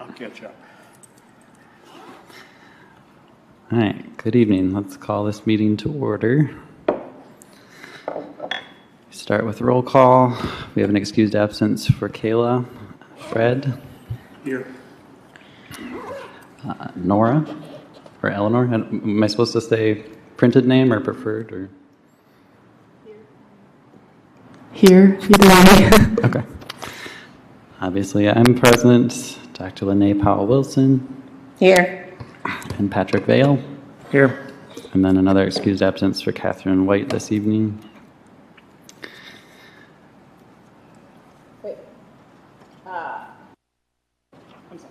I'll catch up. All right, good evening. Let's call this meeting to order. Start with roll call. We have an excused absence for Kayla. Fred? Here. Nora? Or Eleanor? Am I supposed to say printed name or preferred? Or? Here, either way. Okay. Obviously, I'm present. Dr. Lene Powell-Wilson. Here. And Patrick Vale. Here. And then another excused absence for Catherine White this evening. Wait. I'm sorry.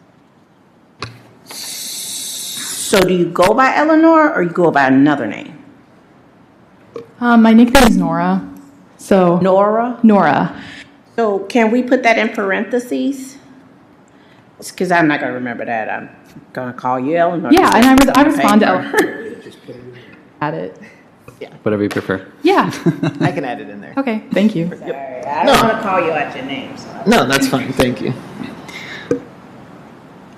So do you go by Eleanor or you go by another name? My nickname is Nora. So Nora. So can we put that in parentheses? It's because I'm not going to remember that. I'm going to call you Eleanor. Yeah, and I respond to Eleanor. Add it. Whatever you prefer. Yeah. I can add it in there. Okay, thank you. Sorry, I don't want to call you out your name. So. No, that's fine. Thank you.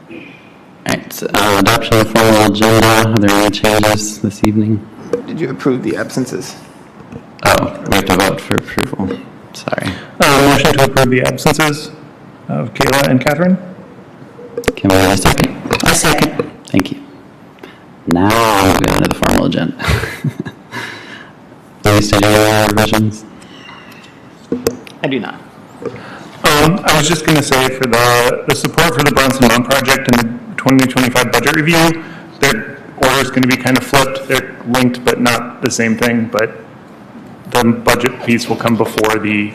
All right, so, adoption of formal agenda. Are there any changes this evening? Did you approve the absences? Oh, we have to vote for approval. Sorry. Motion to approve the absences of Kayla and Catherine. Can we have a second? A second. Thank you. Now we'll go into the formal agenda. Please state your revisions. I do not. I was just going to say for the support for the Bronson Mound project and the 2025 budget review, their order is going to be kind of flipped. They're linked but not the same thing, but the budget piece will come before the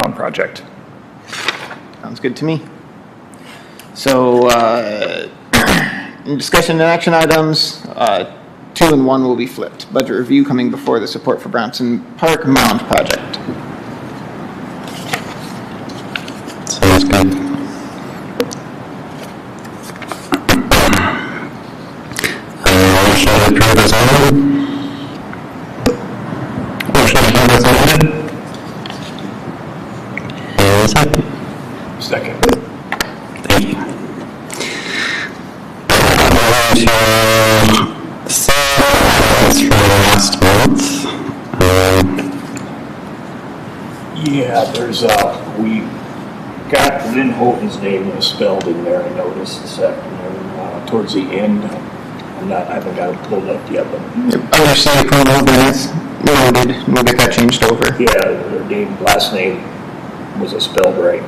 mound project. Sounds good to me. So, in discussion and action items, 2 and 1 will be flipped. Budget review coming before the support for Bronson Park Mound project. Sounds good. Motion to approve as amended. Motion to approve as amended. And a second. Second. Thank you. From last month. Yeah, there's we got Lynn Houghton's name misspelled in there, I noticed this afternoon, towards the end. I haven't got it pulled up yet, but. Understand approval, that's noted. We'll get that changed over. Yeah, their last name wasn't spelled right.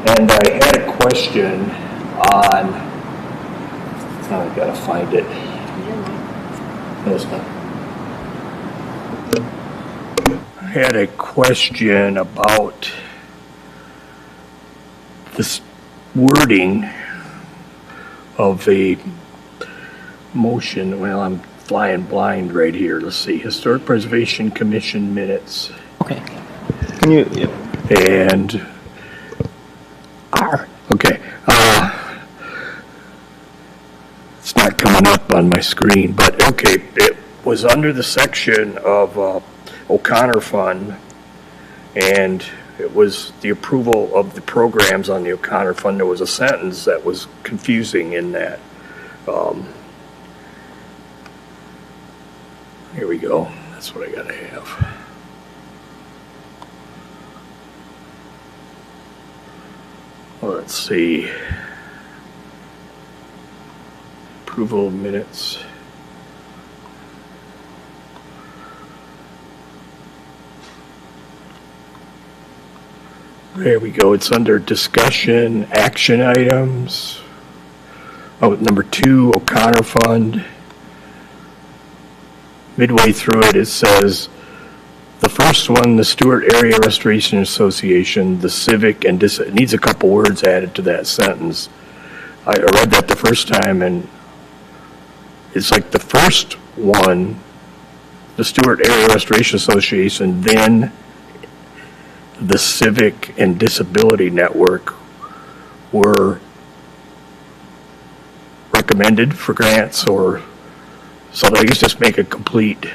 And I had a question on, I gotta find it. No, it's not. I had a question about this wording of a motion. Well, I'm flying blind right here. Let's see. Historic Preservation Commission minutes. Okay. Can you, yep. And, okay. It's not coming up on my screen, but okay, it was under the section of O'Connor Fund, and it was the approval of the programs on the O'Connor Fund. There was a sentence that was confusing in that. Here we go. That's what I gotta have. Well, let's see. Approval of minutes. There we go. It's under discussion, action items. Oh, number 2, O'Connor Fund. Midway through it, it says, the first one, the Stewart Area Restoration Association, the civic, and it needs a couple words added to that sentence. I read that the first time, and it's like the first one, the Stewart Area Restoration Association, then the Civic and Disability Network were recommended for grants, or so I guess just make a complete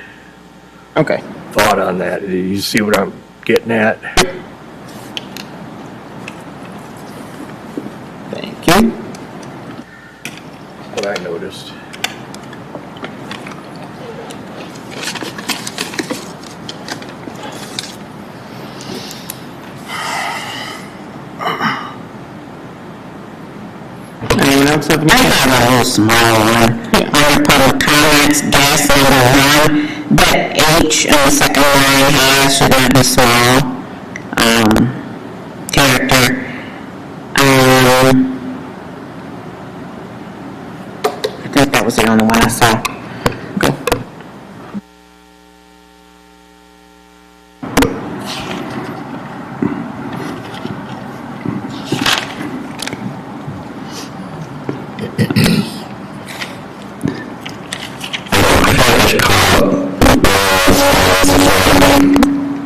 Okay. thought on that. Do you see what I'm getting at? Thank Anyone else have any? I have a little small one. Under public comments, gas number 1, that H on the second line has should not be small. Character. I think that was the only one I saw.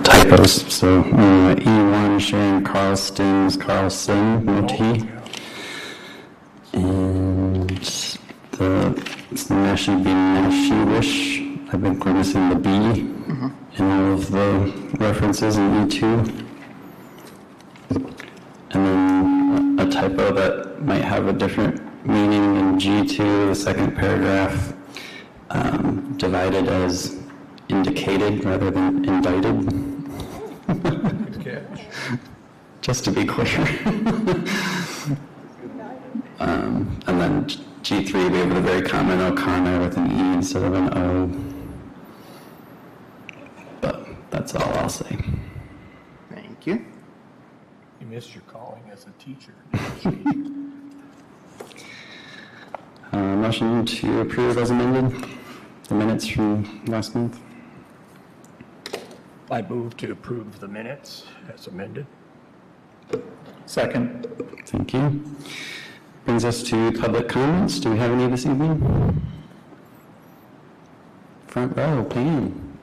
Typos, so E1 Sharon Carlson's Carlson, no T. And the mesh should be meshy-ish. I've been missing the B in all of the references in E2. And then a typo that might have a different meaning in G2, the second paragraph, divided as indicated rather than indicted. Just to be clear. And then G3, we have a very common O'Connor with an E instead of an O. But that's all I'll say. Thank you. You missed your calling as a teacher. Motion to approve as amended, the minutes from last month. I move to approve the minutes as amended. Second. Thank you. Brings us to public comments. Do we have any this evening? Front row, Pam.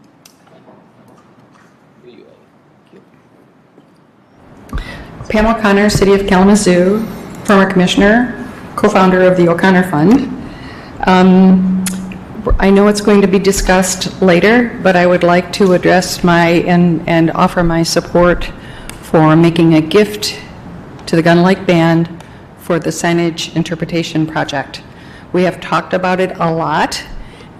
Pam O'Connor, City of Kalamazoo, former commissioner, co-founder of the O'Connor Fund. I know it's going to be discussed later, but I would like to address and offer my support for making a gift to the Gun Lake Band for the signage interpretation project. We have talked about it a lot,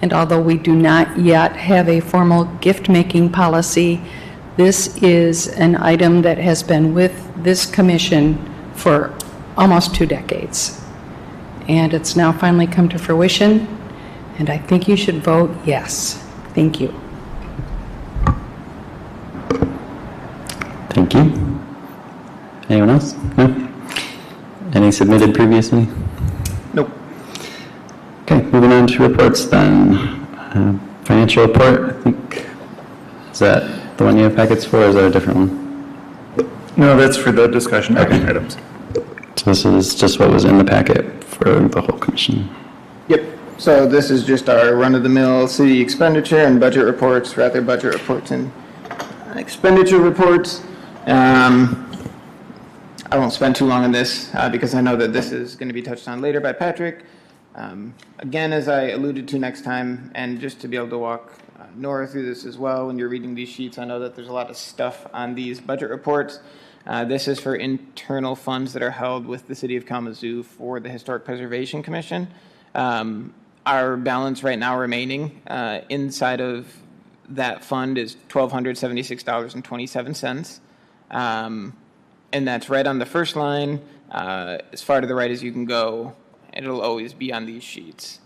and although we do not yet have a formal gift-making policy, this is an item that has been with this commission for almost 2 decades. And it's now finally come to fruition, and I think you should vote yes. Thank you. Thank you. Anyone else? No? Any submitted previously? Nope. Okay, moving on to reports then. Financial report, I think, is that the one you have packets for, or is that a different one? No, that's for the discussion items. So this is just what was in the packet for the whole commission. Yep. So this is just our run-of-the-mill city expenditure and budget reports, rather budget reports and expenditure reports. I won't spend too long on this because I know that this is going to be touched on later by Patrick. Again, as I alluded to next time, and just to be able to walk Nora through this as well, when you're reading these sheets, I know that there's a lot of stuff on these budget reports. This is for internal funds that are held with the City of Kalamazoo for the Historic Preservation Commission. Our balance right now remaining inside of that fund is $1,276.27. And that's right on the first line, as far to the right as you can go, and it'll always be on these sheets.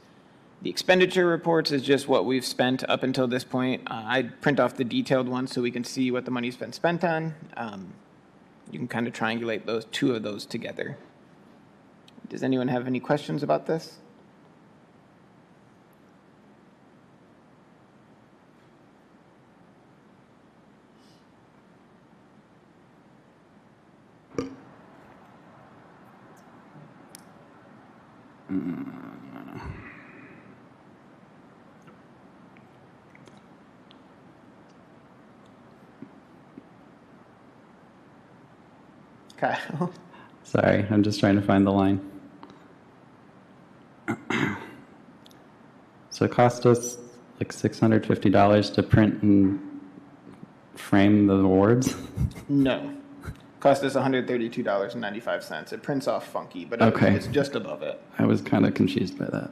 The expenditure reports is just what we've spent up until this point. I print off the detailed one so we can see what the money's been spent on. You can kind of triangulate those 2 of those together. Does anyone have any questions about this? Kyle? Sorry, I'm just trying to find the line. So it cost us like $650 to print and frame the awards? No. Cost us $132.95. It prints off funky, but Okay. it's just above it. I was kind of confused by that.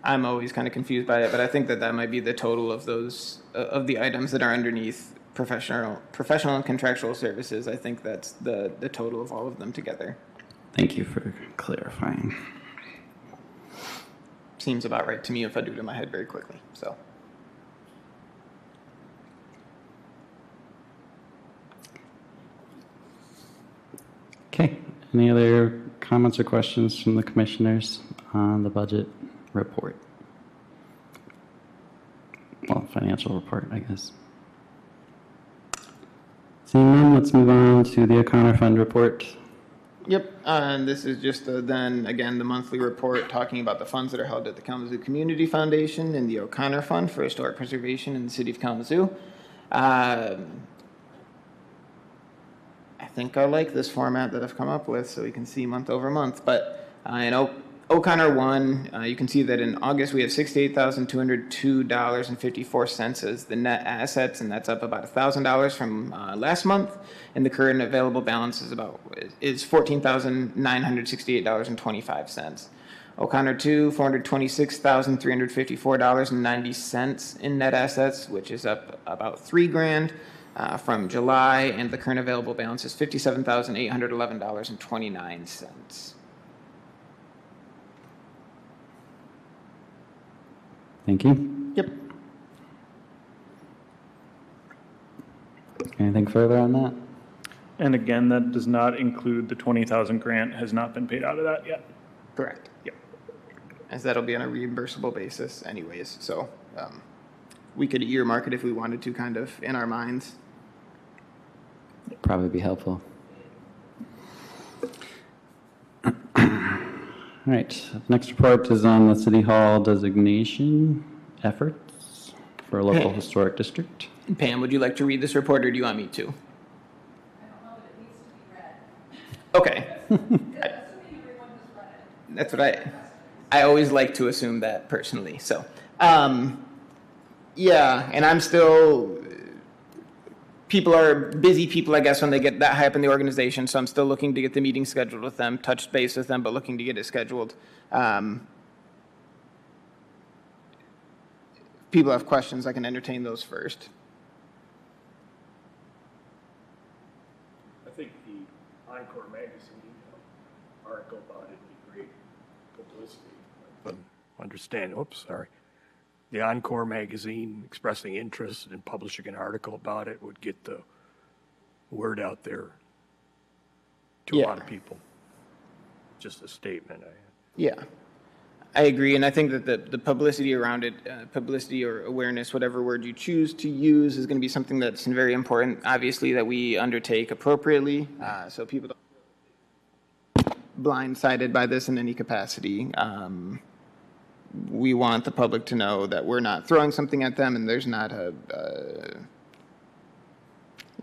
I'm always kind of confused by it, but I think that might be the total of those, of the items that are underneath professional and contractual services. I think that's the total of all of them together. Thank you for clarifying. seems about right to me if I do it in my head very quickly, so. Okay, any other comments or questions from the commissioners on the budget report? Well, financial report, I guess. Seeing none, let's move on to the O'Connor Fund report. Yep, and this is just then, again, the monthly report talking about the funds that are held at the Kalamazoo Community Foundation and the O'Connor Fund for Historic Preservation in the city of Kalamazoo. I think I like this format that I've come up with so we can see month over month, but in O'Connor 1, you can see that in August we have $68,202.54 as the net assets, and that's up about $1,000 from last month. And the current available balance is $14,968.25. O'Connor 2, $426,354.90 in net assets, which is up about $3,000 from July, and the current available balance is $57,811.29. Thank you. Yep. Anything further on that? And again, that does not include the 20,000 grant has not been paid out of that yet. Correct. Yep. As that'll be on a reimbursable basis anyways, so we could earmark it if we wanted to, kind of, in our minds. Probably be helpful. All right, next report is on the City Hall designation efforts for a local historic district. Pam, would you like to read this report, or do you want me to? I don't know, but it needs to be read. Okay. Assuming everyone has read it. That's what I always like to assume that personally, so. Yeah, and I'm still, people are busy people, I guess, when they get that high up in the organization, so I'm still looking to get the meeting scheduled with them, touch base with them, but looking to get it scheduled. If people have questions, I can entertain those first. I think the Encore magazine article about it would be great publicity. The Encore magazine expressing interest in publishing an article about it would get the word out there to a lot of people. Just a statement. Yeah, I agree, and I think that the publicity around it, publicity or awareness, whatever word you choose to use, is going to be something that's very important, obviously, that we undertake appropriately, so people don't feel blindsided by this in any capacity. We want the public to know that we're not throwing something at them, and there's not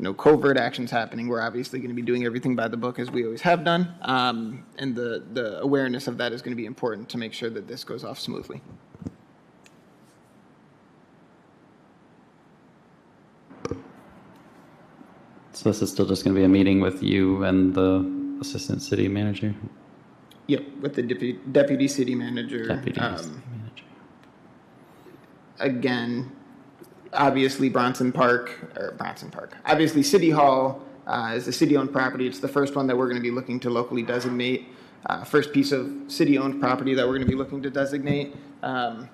no covert actions happening. We're obviously going to be doing everything by the book as we always have done, and the awareness of that is going to be important to make sure that this goes off smoothly. So this is still just going to be a meeting with you and the assistant city manager? Yep, with the deputy city manager. Deputy city manager. Again, obviously obviously City Hall is a city-owned property. It's the first one that we're going to be looking to locally designate. First piece of city-owned property that we're going to be looking to designate. So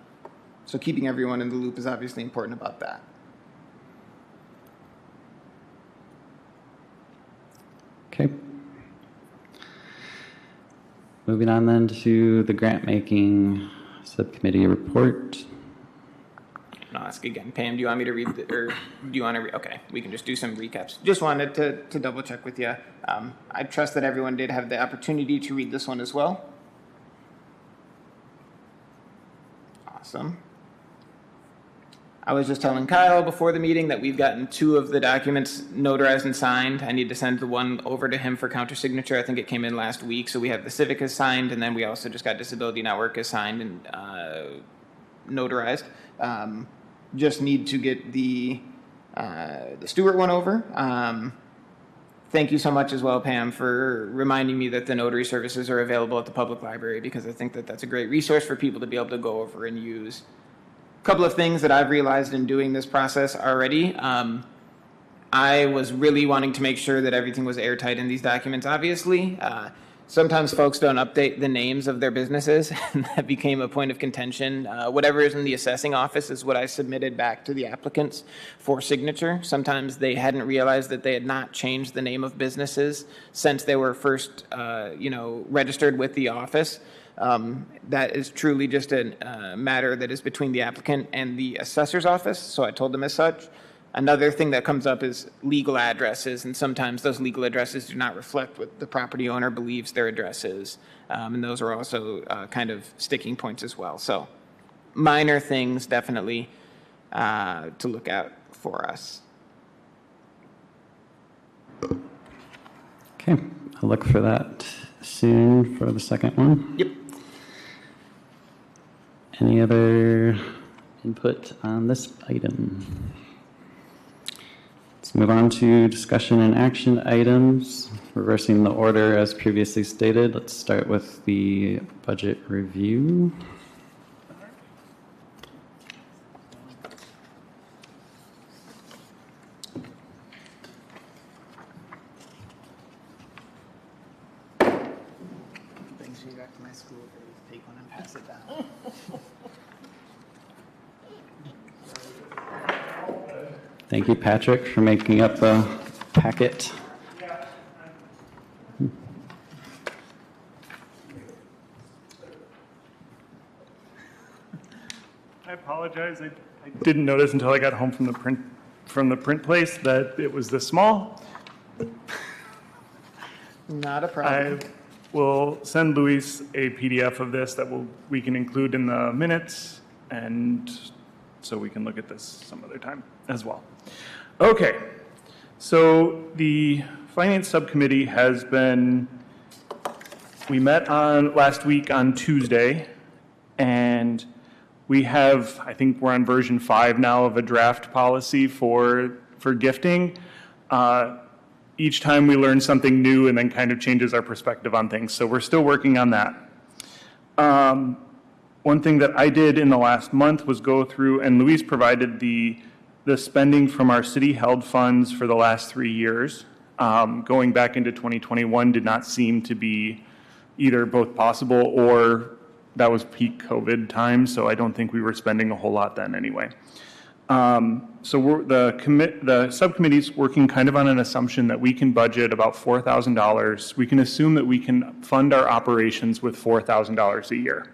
keeping everyone in the loop is obviously important about that. Okay. Moving on then to the grant-making subcommittee report. I'll ask again. Pam, do you want me to read or do you want to okay, we can just do some recaps. Just wanted to double check with you. I trust that everyone did have the opportunity to read this one as well. Awesome. I was just telling Kyle before the meeting that we've gotten 2 of the documents notarized and signed. I need to send the one over to him for countersignature. I think it came in last week. So we have the Civic as signed, and then we also just got Disability Network as signed and notarized. Just need to get the Stewart one over. Thank you so much as well, Pam, for reminding me that the notary services are available at the public library, because I think that that's a great resource for people to be able to go over and use. Couple of things that I've realized in doing this process already. I was really wanting to make sure that everything was airtight in these documents, obviously. Sometimes folks don't update the names of their businesses, and that became a point of contention. Whatever is in the assessing office is what I submitted back to the applicants for signature. Sometimes they hadn't realized that they had not changed the name of businesses since they were first, registered with the office. That is truly just a matter that is between the applicant and the assessor's office, so I told them as such. Another thing that comes up is legal addresses, and sometimes those legal addresses do not reflect what the property owner believes their address is. And those are also kind of sticking points as well. So minor things definitely to look out for us. Okay, I'll look for that soon for the second one. Yep. Any other input on this item? Let's move on to discussion and action items. Reversing the order as previously stated, let's start with the budget review. Brings me back to my school days. Take one and pass it down. Thank you, Patrick, for making up the packet. I apologize. I didn't notice until I got home from the print place that it was this small. Not a problem. I will send Luis a PDF of this that we can include in the minutes, and so we can look at this some other time as well. Okay, so the Finance Subcommittee we met last week on Tuesday, and we have, I think we're on version 5 now of a draft policy for gifting. Each time we learn something new and then kind of changes our perspective on things. So we're still working on that. One thing that I did in the last month was go through, and Luis provided the spending from our city-held funds for the last 3 years. Going back into 2021 did not seem to be either both possible or that was peak COVID time, so I don't think we were spending a whole lot then anyway. So the subcommittee's working kind of on an assumption that we can budget about $4,000. We can assume that we can fund our operations with $4,000 a year.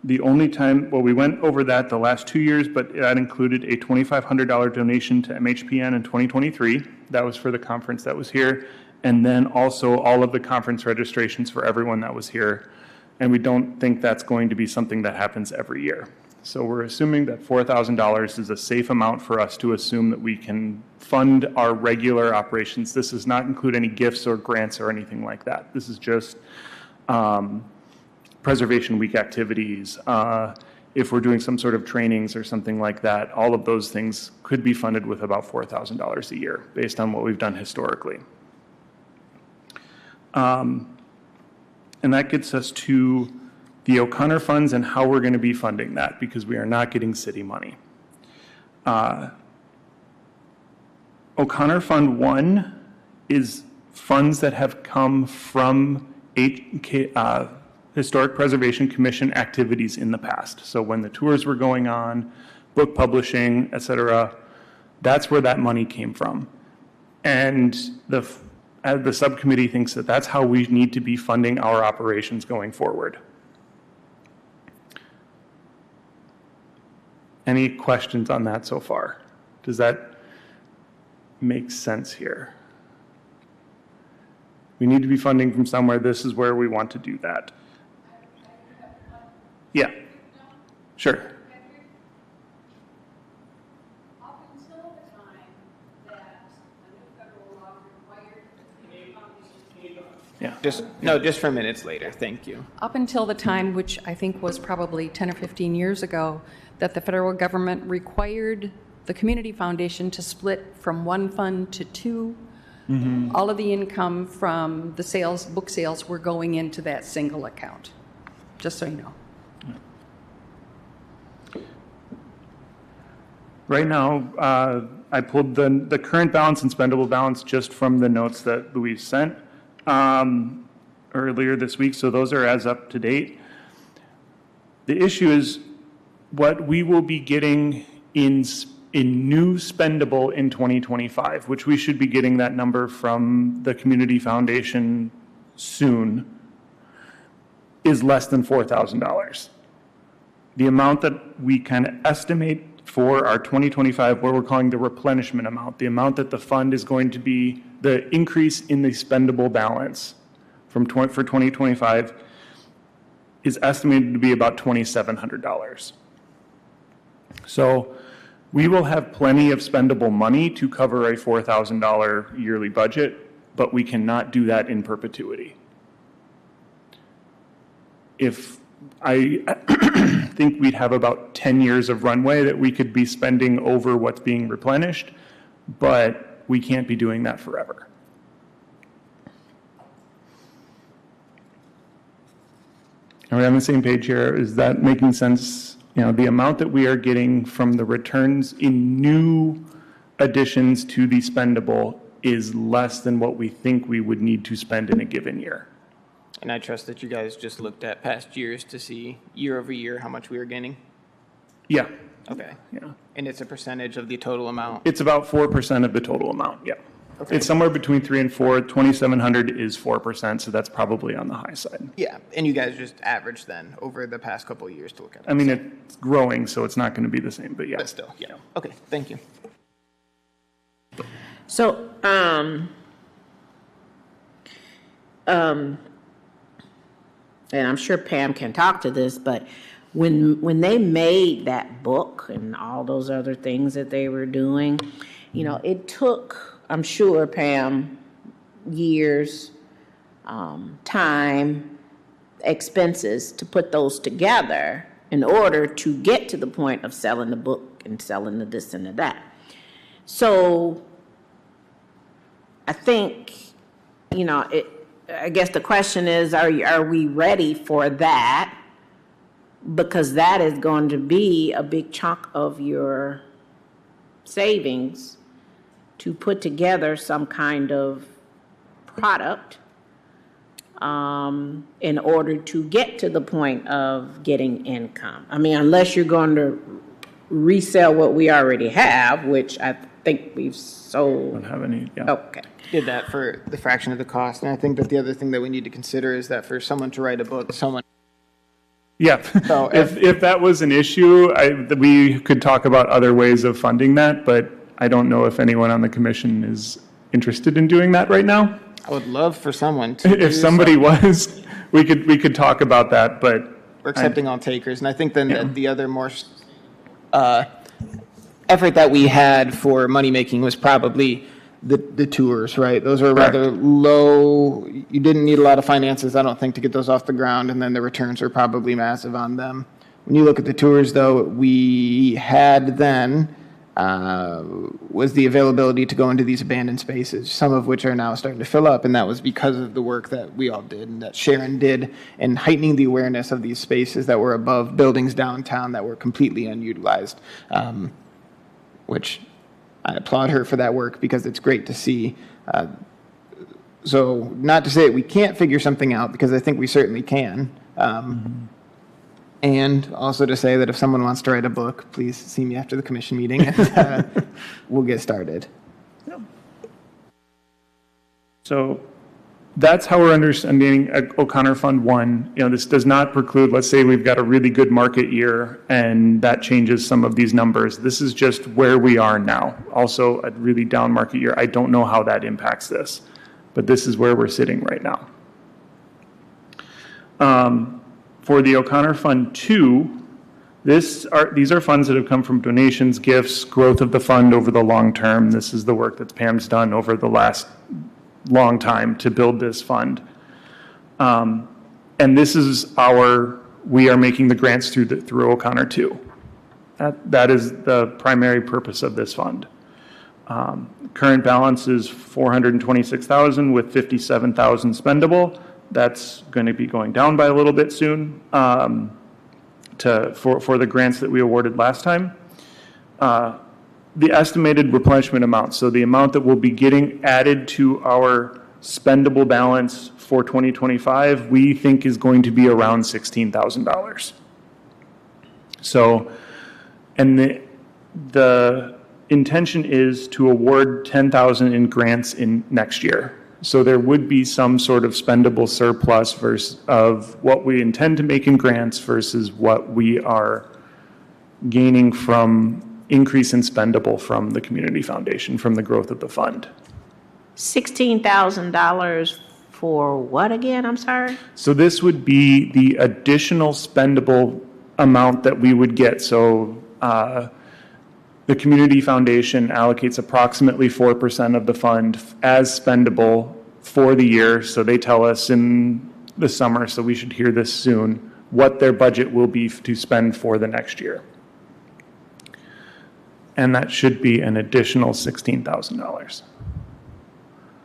The only time, we went over that the last 2 years, but that included a $2,500 donation to MHPN in 2023. That was for the conference that was here. And then also all of the conference registrations for everyone that was here. And we don't think that's going to be something that happens every year. So we're assuming that $4,000 is a safe amount for us to assume that we can fund our regular operations. This does not include any gifts or grants or anything like that. This is just Preservation Week activities. If we're doing some sort of trainings or something like that, all of those things could be funded with about $4,000 a year based on what we've done historically. And that gets us to the O'Connor funds and how we're going to be funding that, because we are not getting city money. O'Connor Fund 1 is funds that have come from Historic Preservation Commission activities in the past. So when the tours were going on, book publishing, et cetera, that's where that money came from. And the subcommittee thinks that that's how we need to be funding our operations going forward. Any questions on that so far? Does that make sense here? We need to be funding from somewhere. This is where we want to do that. Yeah, sure. Up until the time that a new federal law required Yeah. Just for minutes later, thank you. up until the time, which I think was probably 10 or 15 years ago, that the federal government required the community foundation to split from one fund to two. All of the income from the book sales were going into that single account, just so you know. Right now, I pulled the current balance and spendable balance just from the notes that Louise sent. earlier this week, so those are as up to date. The issue is what we will be getting in new spendable in 2025, which we should be getting that number from the Community Foundation soon, is less than $4,000. The amount that we kind of estimate for our 2025, what we're calling the replenishment amount, the amount that the fund is going to be, the increase in the spendable balance for 2025 is estimated to be about $2,700. So we will have plenty of spendable money to cover a $4,000 yearly budget, but we cannot do that in perpetuity. If I think we'd have about 10 years of runway that we could be spending over what's being replenished, but we can't be doing that forever. Are we on the same page here? Is that making sense? You know, the amount that we are getting from the returns in new additions to the spendable is less than what we think we would need to spend in a given year. And I trust that you guys just looked at past years to see year over year how much we were gaining? Yeah. Okay. Yeah. And it's a percentage of the total amount? It's about 4% of the total amount, yeah. Okay. It's somewhere between 3 and 4. 2,700 is 4%, so that's probably on the high side. Yeah, and you guys just averaged then over the past couple of years to look at it? I mean, it's growing, so it's not going to be the same, but yeah. But still, yeah. Okay, thank you. So, and I'm sure Pam can talk to this, but when they made that book and all those other things that they were doing, you know, it took, I'm sure, Pam, years, time, expenses to put those together in order to get to the point of selling the book and selling the this and the that. So I think, you know, I guess the question is, are we ready for that? Because that is going to be a big chunk of your savings to put together some kind of product in order to get to the point of getting income. I mean, unless you're going to resell what we already have, which I think we've sold. Don't have any, yeah. Okay. Did that for the fraction of the cost, and I think that the other thing that we need to consider is that for someone to write a book, someone. Yeah, So if that was an issue, we could talk about other ways of funding that, but I don't know if anyone on the commission is interested in doing that right now. I would love for someone to. If somebody was, we could talk about that, but. We're accepting all takers, and I think then that the other more effort that we had for money-making was probably the tours, right? Those were rather low, you didn't need a lot of finances, I don't think, to get those off the ground, and then the returns are probably massive on them. When you look at the tours, though, we had then was the availability to go into these abandoned spaces, some of which are now starting to fill up, and that was because of the work that we all did and that Sharon did in heightening the awareness of these spaces that were above buildings downtown that were completely unutilized, which I applaud her for that work because it's great to see. So not to say that we can't figure something out, because I think we certainly can. And also to say that if someone wants to write a book, please see me after the commission meeting and we'll get started. So that's how we're understanding O'Connor Fund 1. You know, this does not preclude, let's say we've got a really good market year and that changes some of these numbers. This is just where we are now. Also a really down market year. I don't know how that impacts this, but this is where we're sitting right now. For the O'Connor Fund 2, these are funds that have come from donations, gifts, growth of the fund over the long term. This is the work that Pam's done over the last long time to build this fund. And this is we are making the grants through O'Connor 2. That is the primary purpose of this fund. Current balance is $426,000 with $57,000 spendable. That's going to be going down by a little bit soon for the grants that we awarded last time. The estimated replenishment amount, so the amount that will be getting added to our spendable balance for 2025, we think is going to be around $16,000. So, and the intention is to award 10,000 in grants in next year. So there would be some sort of spendable surplus versus of what we intend to make in grants versus what we are gaining from increase in spendable from the community foundation, from the growth of the fund. $16,000 for what again? I'm sorry? So this would be the additional spendable amount that we would get. So the community foundation allocates approximately 4% of the fund as spendable for the year. So they tell us in the summer, so we should hear this soon, what their budget will be to spend for the next year. And that should be an additional $16,000.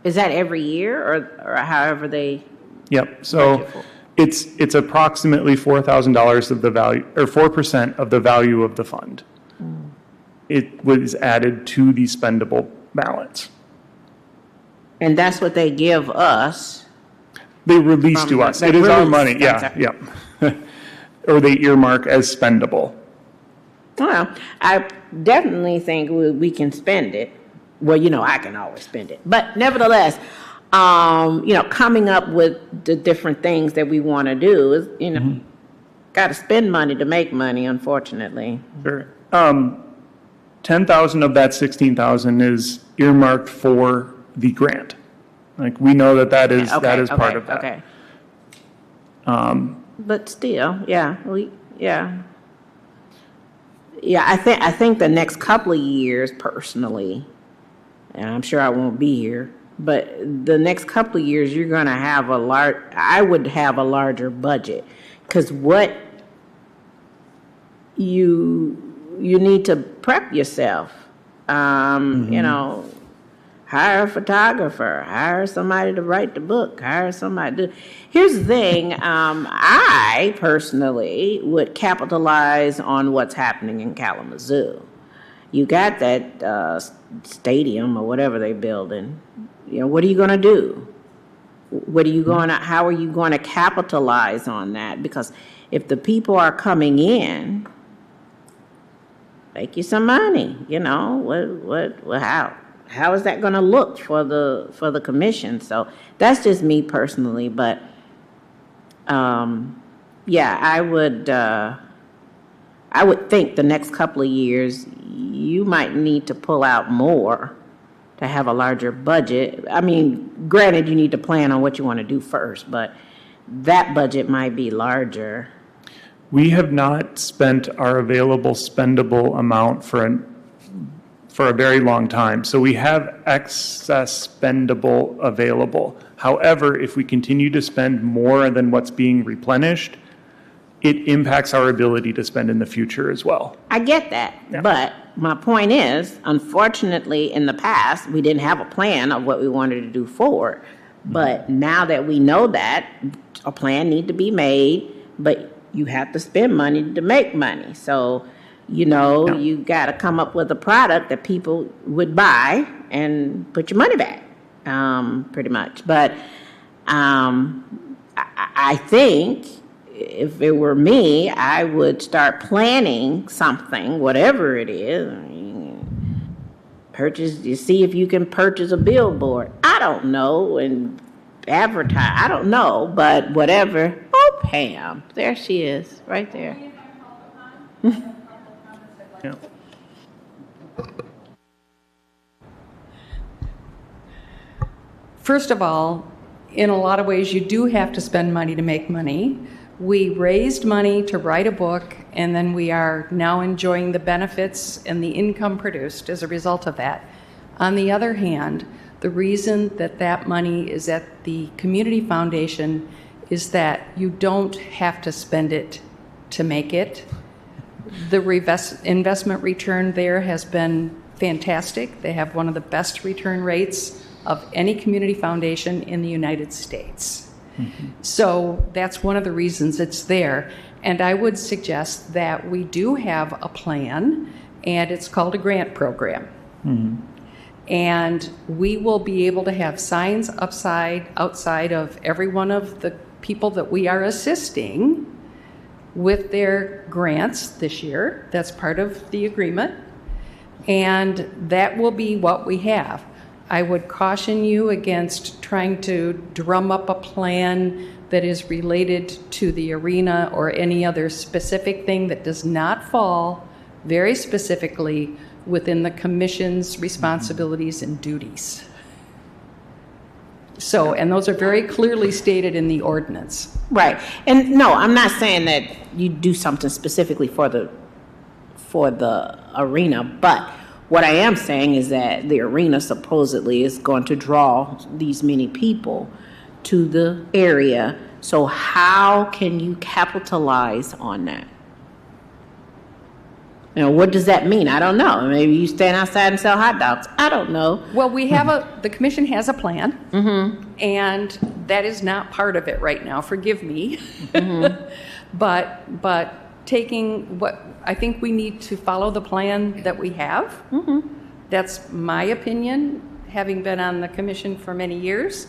Is that every year or however they? Yep, so it's approximately $4,000 of the value, or 4% of the value of the fund. It was added to the spendable balance. And that's what they give us? They release to us. It is our money, yeah. Or they earmark as spendable. Well, I definitely think we can spend it. Well, you know, I can always spend it. But nevertheless, you know, coming up with the different things that we want to do is, you know, got to spend money to make money, unfortunately. Sure. 10,000 of that 16,000 is earmarked for the grant. Like, we know that is part of that. Okay. But still, yeah, I think the next couple of years, personally, and I'm sure I won't be here, but the next couple of years, you're going to have I would have a larger budget, because what you need to prep yourself, you know, hire a photographer, hire somebody to write the book, hire somebody to... Here's the thing, I personally would capitalize on what's happening in Kalamazoo. You got that stadium or whatever they're building. You know, what are you going to do? How are you going to capitalize on that? Because if the people are coming in, make you some money, you know, how is that going to look for the commission? So that's just me personally, but yeah, I would think the next couple of years you might need to pull out more to have a larger budget. I mean, granted, you need to plan on what you want to do first, but that budget might be larger. We have not spent our available spendable amount for a very long time. So we have excess spendable available. However, if we continue to spend more than what's being replenished, it impacts our ability to spend in the future as well. I get that, but my point is, unfortunately, in the past, we didn't have a plan of what we wanted to do forward. But now that we know that, a plan need to be made, but you have to spend money to make money. So, you know, you got to come up with a product that people would buy and put your money back, pretty much. But I think if it were me, I would start planning something, whatever it is. You see if you can purchase a billboard. I don't know, and advertise. I don't know, but whatever. Oh, Pam, there she is, right there. Yeah. First of all, in a lot of ways, you do have to spend money to make money. We raised money to write a book, and then we are now enjoying the benefits and the income produced as a result of that. On the other hand, the reason that money is at the community foundation is that you don't have to spend it to make it. The investment return there has been fantastic. They have one of the best return rates of any community foundation in the United States. So that's one of the reasons it's there. And I would suggest that we do have a plan, and it's called a grant program. And we will be able to have signs outside of every one of the people that we are assisting with their grants this year. That's part of the agreement. And that will be what we have. I would caution you against trying to drum up a plan that is related to the arena or any other specific thing that does not fall very specifically within the commission's responsibilities and duties. So, and those are very clearly stated in the ordinance. Right. And no, I'm not saying that you do something specifically for the arena, but what I am saying is that the arena supposedly is going to draw these many people to the area. So how can you capitalize on that? You know, what does that mean? I don't know. Maybe you stand outside and sell hot dogs. I don't know. Well, we have the commission has a plan, and that is not part of it right now. Forgive me. But taking what, I think we need to follow the plan that we have. That's my opinion, having been on the commission for many years.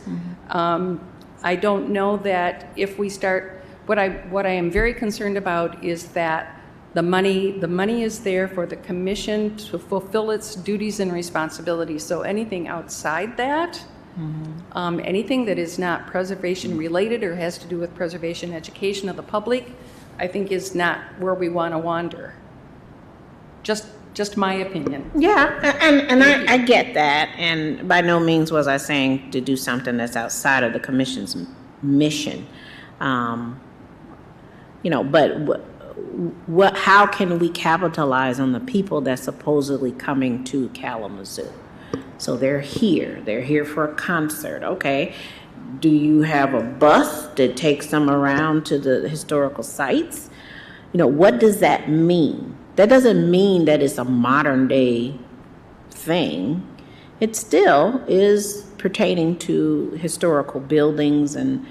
I don't know that if we start, what I am very concerned about is that the money is there for the commission to fulfill its duties and responsibilities. So anything outside that, anything that is not preservation related or has to do with preservation education of the public, I think is not where we want to wander. Just my opinion. Yeah, and I get that. And by no means was I saying to do something that's outside of the commission's mission. You know, but how can we capitalize on the people that's supposedly coming to Kalamazoo? So they're here for a concert. Okay, do you have a bus that takes them around to the historical sites? You know, what does that mean? That doesn't mean that it's a modern day thing. It still is pertaining to historical buildings and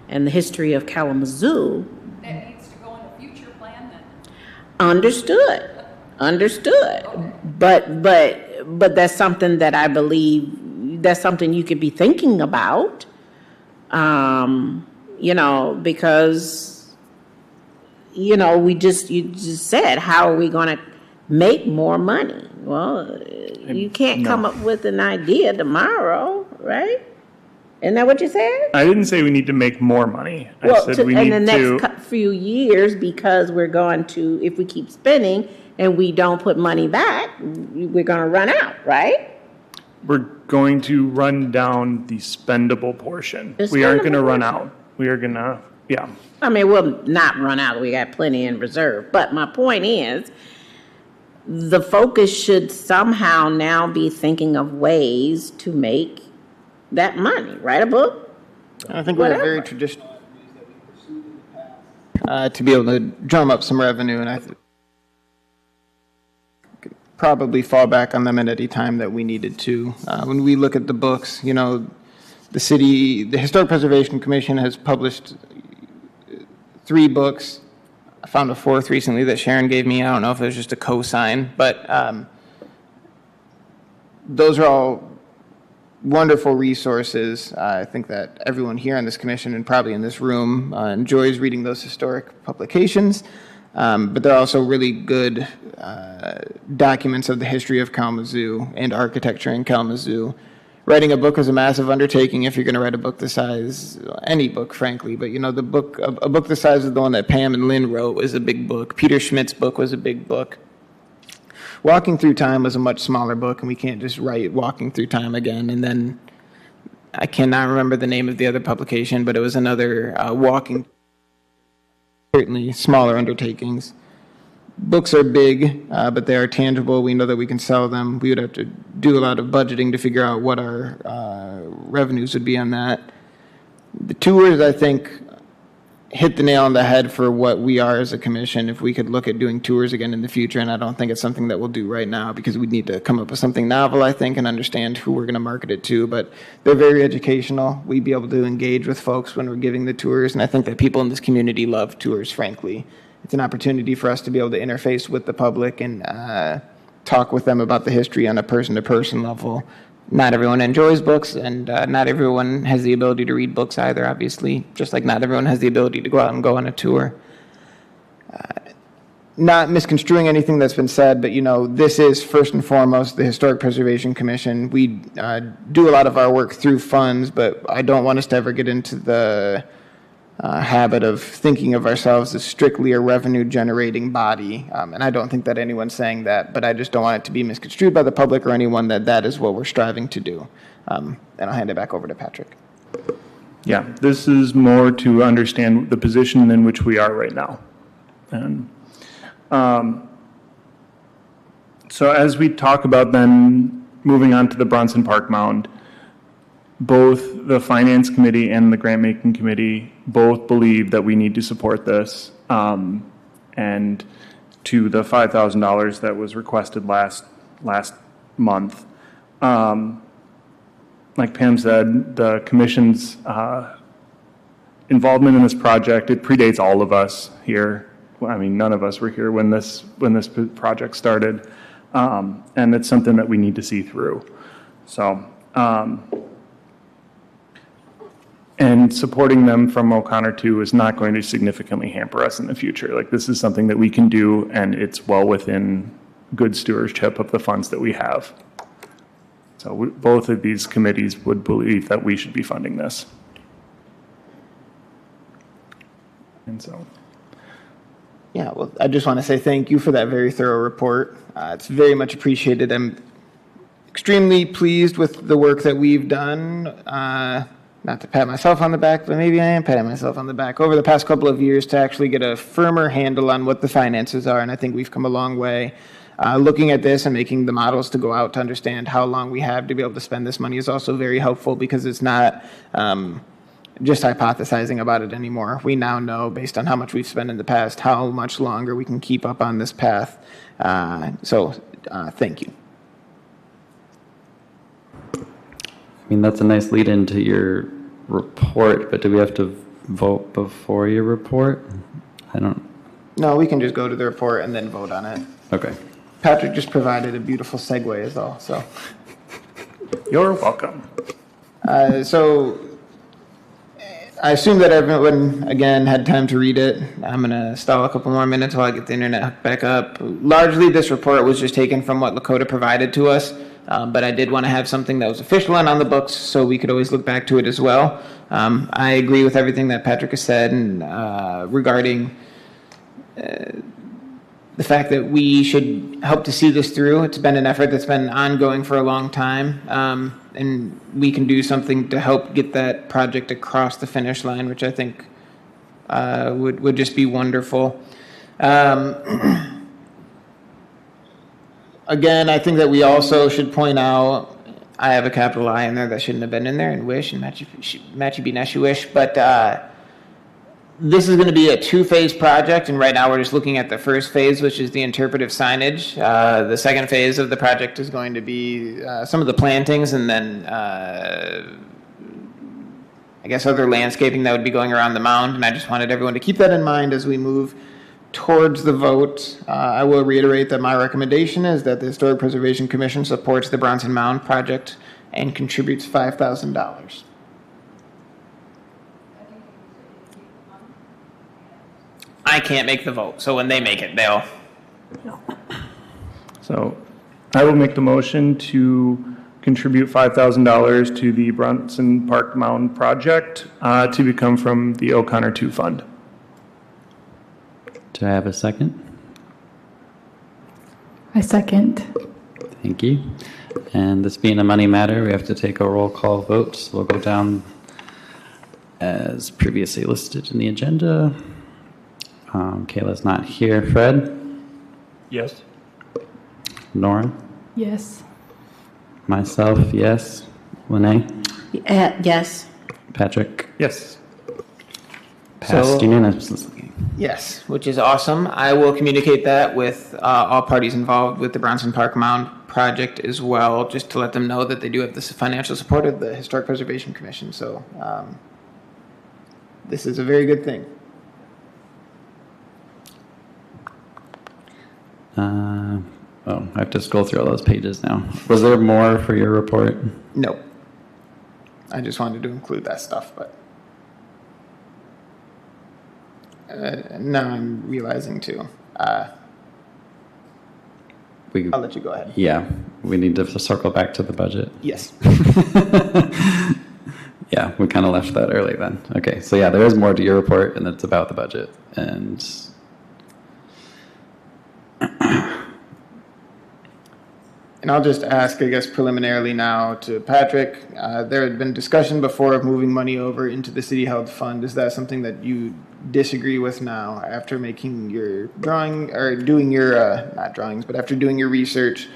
the history of Kalamazoo. That needs to go in a future plan then. Understood. Okay. But that's something that I believe, that's something you could be thinking about, you know, because, you know, you just said, how are we going to make more money? Well, you can't come up with an idea tomorrow, right? Isn't that what you said? I didn't say we need to make more money. I Well, said we in need the to. next few years, because we're going to, if we keep spending and we don't put money back, we're going to run out, right? We're going to run down the spendable portion. We aren't going to run out. We are going to, yeah. I mean, we'll not run out. We got plenty in reserve. But my point is, the focus should somehow now be thinking of ways to make that money. Write a book. I think we're very traditional to be able to drum up some revenue, and I could probably fall back on them at any time that we needed to. When we look at the books, you know, the Historic Preservation Commission has published 3 books. I found a 4th recently that Sharon gave me. I don't know if it was just a cosign, but those are all wonderful resources. I think that everyone here on this commission and probably in this room enjoys reading those historic publications, but they're also really good documents of the history of Kalamazoo and architecture in Kalamazoo. Writing a book is a massive undertaking if you're going to write a book the size, any book, frankly, but you know, a book the size of the one that Pam and Lynn wrote was a big book. Peter Schmidt's book was a big book. Walking Through Time was a much smaller book, and we can't just write Walking Through Time again. And then I cannot remember the name of the other publication, but it was another certainly smaller undertakings. Books are big, but they are tangible. We know that we can sell them. We would have to do a lot of budgeting to figure out what our revenues would be on that. The tours, I think, hit the nail on the head for what we are as a commission. If we could look at doing tours again in the future, and I don't think it's something that we'll do right now because we need to come up with something novel, I think, and understand who we're going to market it to. But they're very educational. We'd be able to engage with folks when we're giving the tours, and I think that people in this community love tours, frankly. It's an opportunity for us to be able to interface with the public and talk with them about the history on a person-to-person level not everyone enjoys books, and not everyone has the ability to read books either, obviously, just like not everyone has the ability to go out and go on a tour. Not misconstruing anything that's been said, but, this is first and foremost the Historic Preservation Commission. We do a lot of our work through funds, but I don't want us to ever get into the habit of thinking of ourselves as strictly a revenue-generating body, and I don't think that anyone's saying that, but I just don't want it to be misconstrued by the public or anyone that is what we're striving to do. And I'll hand it back over to Patrick. Yeah, this is more to understand the position in which we are right now. And so as we talk about then moving on to the Bronson Park Mound, both the Finance Committee and the Grant Making Committee both believe that we need to support this. And to the $5,000 that was requested last month. Like Pam said, the commission's involvement in this project, it predates all of us here. I mean, none of us were here when this project started, and it's something that we need to see through. So, and supporting them from O'Connor 2 is not going to significantly hamper us in the future. Like, this is something that we can do, and it's well within good stewardship of the funds that we have. So both of these committees would believe that we should be funding this. And so. Yeah, well, I just want to say thank you for that very thorough report. It's very much appreciated. I'm extremely pleased with the work that we've done. Not to pat myself on the back, but maybe I am patting myself on the back over the past couple of years to actually get a firmer handle on what the finances are, and I think we've come a long way. Looking at this and making the models to go out to understand how long we have to be able to spend this money is also very helpful because it's not just hypothesizing about it anymore. We now know, based on how much we've spent in the past, how much longer we can keep up on this path. So thank you. I mean, that's a nice lead into your report, but do we have to vote before your report? I don't. No, we can just go to the report and then vote on it. Okay. Patrick just provided a beautiful segue is all, so. You're welcome. So I assume that everyone, again, had time to read it. I'm going to stall a couple more minutes while I get the internet back up. Largely, this report was just taken from what Lakota provided to us, but I did want to have something that was official and on the books so we could always look back to it as well. I agree with everything that Patrick has said and regarding the fact that we should help to see this through. It's been an effort that's been ongoing for a long time, and we can do something to help get that project across the finish line, which I think would just be wonderful. Again, I think that we also should point out, I have a capital I in there that shouldn't have been in there, and wish, and matchy be nice you wish, but this is going to be a two-phase project, and right now we're just looking at the first phase, which is the interpretive signage. The second phase of the project is going to be some of the plantings, and then I guess other landscaping that would be going around the mound, and I just wanted everyone to keep that in mind as we move towards the vote. I will reiterate that my recommendation is that the Historic Preservation Commission supports the Bronson Mound project and contributes $5,000. I can't make the vote, so when they make it, they'll. So I will make the motion to contribute $5,000 to the Bronson Park Mound project to become from the O'Connor 2 fund. Do I have a second? I second. Thank you. And this being a money matter, we have to take a roll call vote. So we'll go down as previously listed in the agenda. Kayla's not here. Fred? Yes. Nora? Yes. Myself, yes. Lene? Yes. Patrick? Yes. Passed unanimously. Yes, which is awesome. I will communicate that with all parties involved with the Bronson Park Mound project as well, just to let them know that they do have the financial support of the Historic Preservation Commission. So this is a very good thing. Oh, I have to scroll through all those pages now. Was there more for your report? Nope. I just wanted to include that stuff, but now I'm realizing too. We, I'll let you go ahead. yeah, we need to circle back to the budget. Yes. Yeah, we kind of left that early then. Okay, so yeah, there is more to your report, and it's about the budget. And And I'll just ask, I guess preliminarily now to Patrick, there had been discussion before of moving money over into the city held fund. Is that something that you disagree with now after making your drawing, or doing your, not drawings, but after doing your research?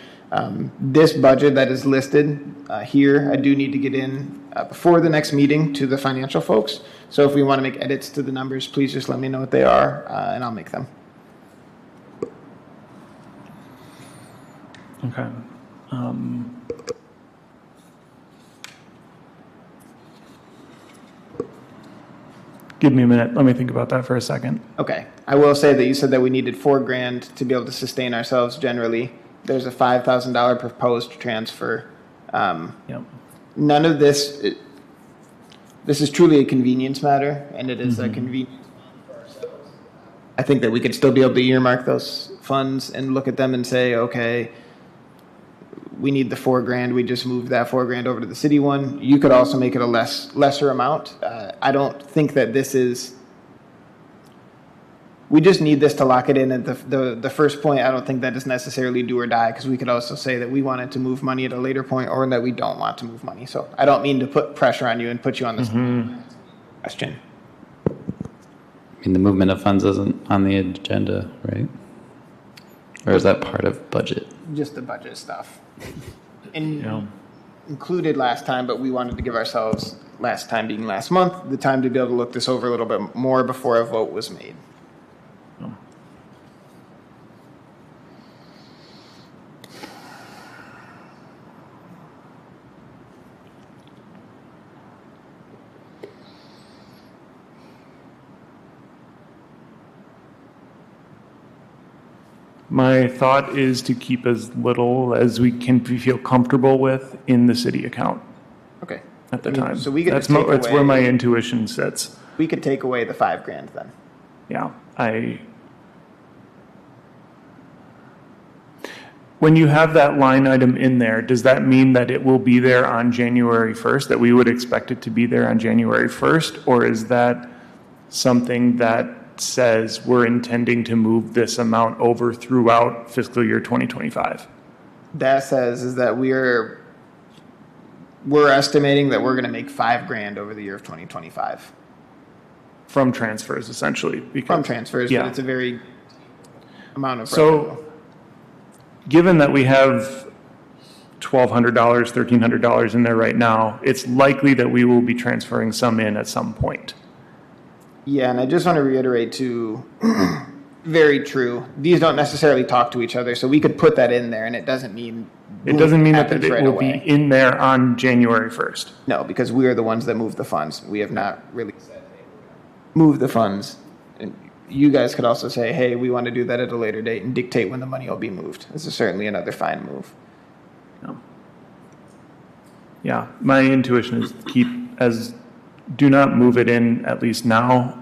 This budget that is listed here, I do need to get in before the next meeting to the financial folks. So if we want to make edits to the numbers, please just let me know what they are, and I'll make them. Okay. Give me a minute. Let me think about that for a second. Okay. I will say that you said that we needed $4,000 to be able to sustain ourselves generally. There's a $5,000 proposed transfer. Yep. None of this, this is truly a convenience matter, and it is a convenience for ourselves. I think that we could still be able to earmark those funds and look at them and say, okay, we need the $4,000. We just moved that $4,000 over to the city one. You could also make it a lesser amount. I don't think that this is. We just need this to lock it in at the first point. I don't think that is necessarily do or die, because we could also say that we wanted to move money at a later point, or that we don't want to move money. So I don't mean to put pressure on you and put you on this question. I mean, the movement of funds isn't on the agenda, right? Or is that part of budget? Just the budget stuff. And Yeah. included last time, but we wanted to give ourselves, last time being last month, the time to be able to look this over a little bit more before a vote was made. My thought is to keep as little as we can feel comfortable with in the city account Okay. at the I mean, time. So we could That's just take that's where my away, intuition sits. we could take away the $5,000 then. Yeah, when you have that line item in there, does that mean that it will be there on January 1st, that we would expect it to be there on January 1st? Or is that something that says we're intending to move this amount over throughout fiscal year 2025? That says is that we're estimating that we're going to make $5,000 over the year of 2025 From transfers, essentially. from transfers, Yeah. but it's a very amount of So, revenue. given that we have $1,200, $1,300 in there right now, it's likely that we will be transferring some in at some point. Yeah, and I just want to reiterate too, very true. These don't necessarily talk to each other, so we could put that in there, and it doesn't mean. It doesn't mean that happens it right will away. be in there on January 1st. No, because we are the ones that move the funds. We have not really said, hey, move the funds. And you guys could also say, hey, we want to do that at a later date and dictate when the money will be moved. This is certainly another fine move. Yeah, my intuition is do not move it in at least now,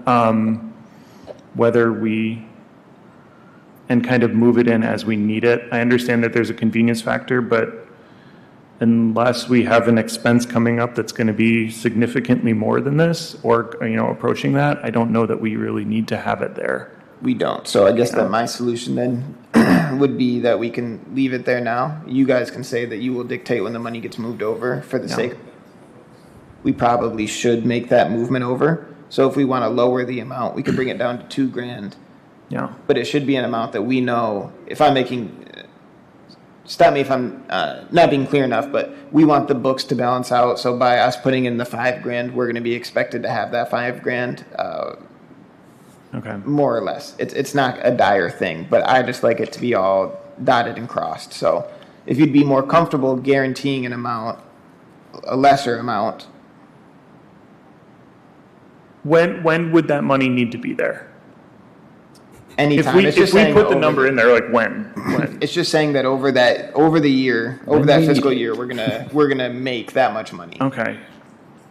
and kind of move it in as we need it. I understand that there's a convenience factor, but unless we have an expense coming up that's going to be significantly more than this, or, approaching that, I don't know that we really need to have it there. We don't. So I guess that my solution then would be that we can leave it there now. You guys can say that you will dictate when the money gets moved over for the sake. We probably should make that movement over. So if we want to lower the amount, we could bring it down to $2,000. Yeah. But it should be an amount that we know, if I'm making, stop me if I'm not being clear enough, but we want the books to balance out. So by us putting in the $5,000, we're going to be expected to have that $5,000, Okay. more or less. It's not a dire thing, but I just like it to be all dotted and crossed. So if you'd be more comfortable guaranteeing an amount, a lesser amount. When would that money need to be there? Anytime. If we It's just put saying the over number in there, like when? It's just saying that over that fiscal year, we're gonna make that much money. Okay.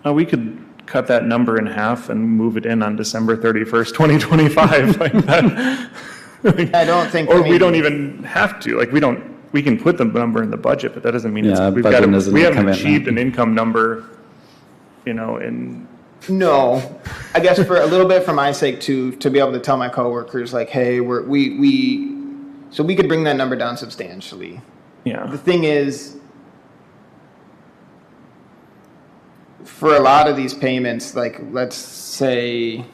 We could cut that number in half and move it in on December 31st, 2025, like that. I don't think. Or we don't even have to, like, we can put the number in the budget, but that doesn't mean Yeah, we budget is haven't a commitment. achieved an income number, in, No, I guess for a little bit for my sake too, to be able to tell my coworkers like, hey, so we could bring that number down substantially. yeah. The thing is, for a lot of these payments, like let's say,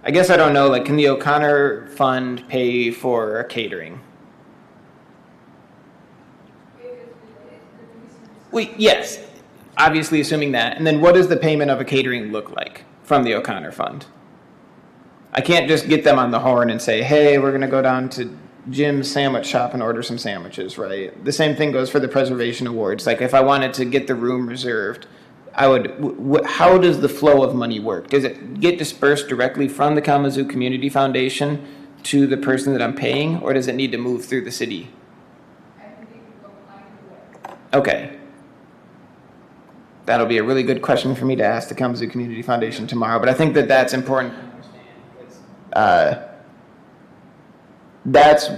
I guess I don't know, like can the O'Connor Fund pay for catering? Yes, obviously assuming that. And then what does the payment of a catering look like from the O'Connor Fund? I can't just get them on the horn and say, hey, we're going to go down to Jim's sandwich shop and order some sandwiches, right? The same thing goes for the preservation awards. Like if I wanted to get the room reserved, I would, how does the flow of money work? Does it get dispersed directly from the Kalamazoo Community Foundation to the person that I'm paying, or does it need to move through the city? Okay. That'll be a really good question for me to ask the Kalamazoo Community Foundation tomorrow, but I think that that's important to understand. That's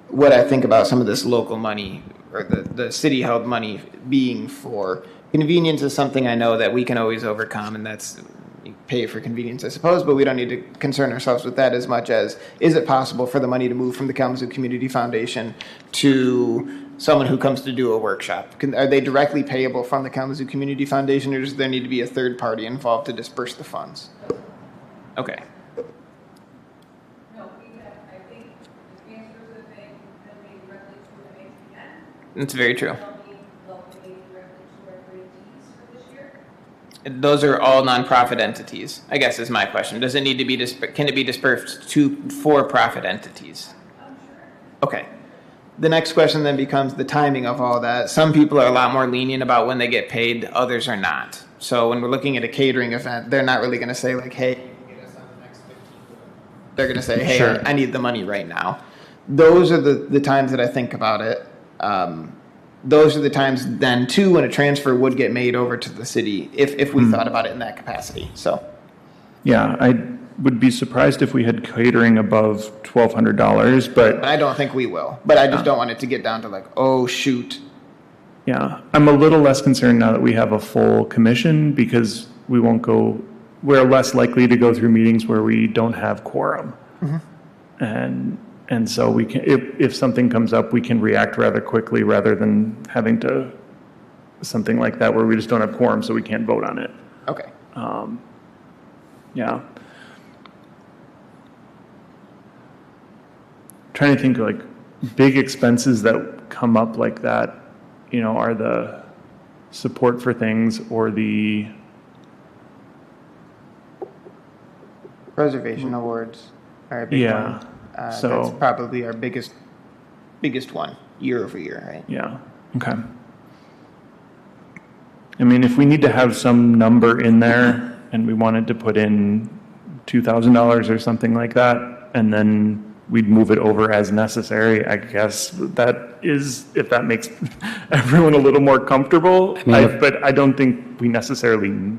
what I think about some of this local money, or the city-held money being for. Convenience is something I know that we can always overcome, and that's pay for convenience, I suppose, but we don't need to concern ourselves with that as much as, is it possible for the money to move from the Kalamazoo Community Foundation to someone who comes to do a workshop? Are they directly payable from the Kalamazoo Community Foundation, or does there need to be a third party involved to disperse the funds? Okay. No, I think the transfers that they made directly to the ATM. That's very true. They'll pay directly to our grantees for this year. Those are all nonprofit entities, I guess is my question. Does it need to be, can it be dispersed to for-profit entities? Okay. The next question then becomes the timing of all that. Some people are a lot more lenient about when they get paid, others are not. So when we're looking at a catering event, they're not really going to say like, hey, get us on the next 15. They're going to say, hey, Sure. I need the money right now. Those are the times that I think about it. Those are the times then too when a transfer would get made over to the city if we thought about it in that capacity. So Yeah, I would be surprised if we had catering above $1,200, but I don't think we will. But I just don't want it to get down to like, oh shoot. yeah, I'm a little less concerned now that we have a full commission because we're less likely to go through meetings where we don't have quorum. And so we can, if something comes up, we can react rather quickly rather than having to, something like that where we just don't have quorum so we can't vote on it. Okay. Yeah. Trying to think like big expenses that come up like that, are the support for things or the, Preservation awards are a big yeah. one. So That's probably our biggest one year over year, right? yeah, okay. I mean, if we need to have some number in there and we wanted to put in $2,000 or something like that, and then we'd move it over as necessary, I guess that is, if that makes everyone a little more comfortable. But I don't think we necessarily,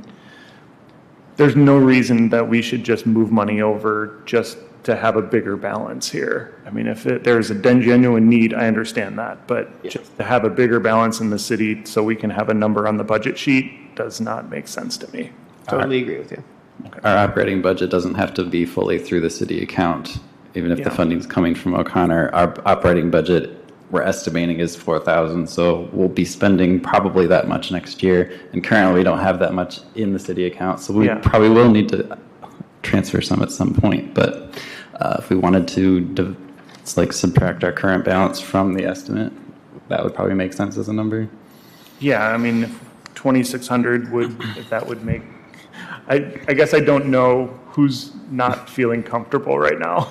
there's no reason that we should just move money over just to have a bigger balance here. I mean, if there's a genuine need, I understand that, but just to have a bigger balance in the city so we can have a number on the budget sheet does not make sense to me. Totally agree with you. Our operating budget doesn't have to be fully through the city account, even if the Yeah. funding's coming from O'Connor. Our operating budget, we're estimating, is $4,000, so we'll be spending probably that much next year. And currently, we don't have that much in the city account, so we Yeah. probably will need to transfer some at some point. But if we wanted to, it's like subtract our current balance from the estimate, that would probably make sense as a number. Yeah, I mean, if 2,600 if that would make, I guess I don't know who's not feeling comfortable right now